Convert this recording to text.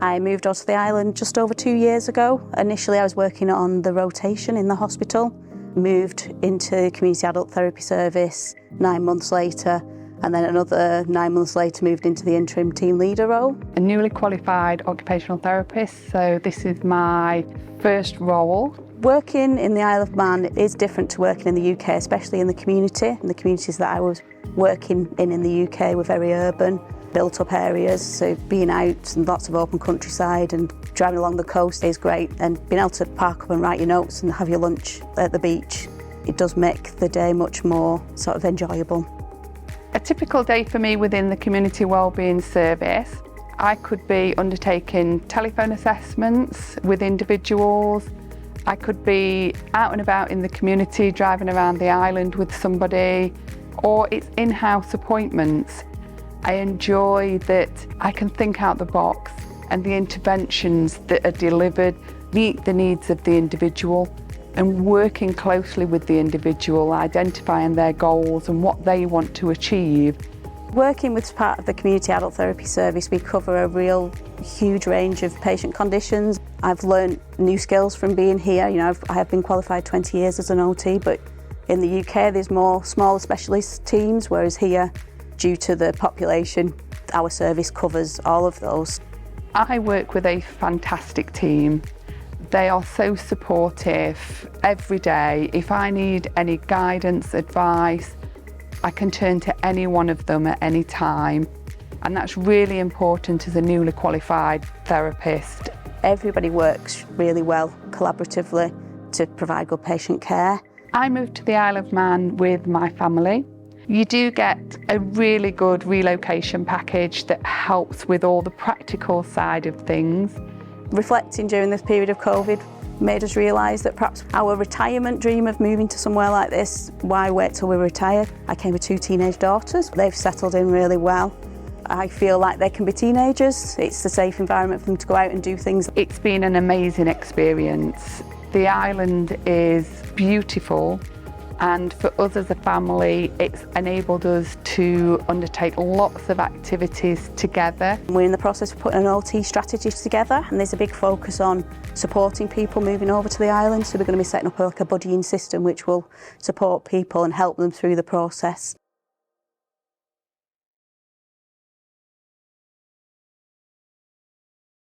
I moved onto the island just over 2 years ago. Initially I was working on the rotation in the hospital, moved into community adult therapy service 9 months later, and then another 9 months later moved into the interim team leader role. A newly qualified occupational therapist, so this is my first role. Working in the Isle of Man is different to working in the UK, especially in the community. And the communities that I was working in the UK were very urban, built up areas, so being out and lots of open countryside and driving along the coast is great, and being able to park up and write your notes and have your lunch at the beach, it does make the day much more sort of enjoyable. A typical day for me within the community wellbeing service, I could be undertaking telephone assessments with individuals. I could be out and about in the community, driving around the island with somebody, or it's in-house appointments. I enjoy that I can think out the box and the interventions that are delivered meet the needs of the individual, and working closely with the individual, identifying their goals and what they want to achieve. Working with part of the community adult therapy service, we cover a real huge range of patient conditions. I've learned new skills from being here. I have been qualified 20 years as an OT, but in the UK there's more smaller specialist teams, whereas here, due to the population, our service covers all of those. I work with a fantastic team. They are so supportive every day. If I need any guidance, advice, I can turn to any one of them at any time. And that's really important as a newly qualified therapist. Everybody works really well collaboratively to provide good patient care. I moved to the Isle of Man with my family. You do get a really good relocation package that helps with all the practical side of things. Reflecting during this period of COVID made us realise that perhaps our retirement dream of moving to somewhere like this, why wait till we retire? I came with 2 teenage daughters. They've settled in really well. I feel like they can be teenagers. It's a safe environment for them to go out and do things. It's been an amazing experience. The island is beautiful, and for us as a family, it's enabled us to undertake lots of activities together. We're in the process of putting an OT strategy together, and there's a big focus on supporting people moving over to the island. So we're going to be setting up like a buddying system which will support people and help them through the process.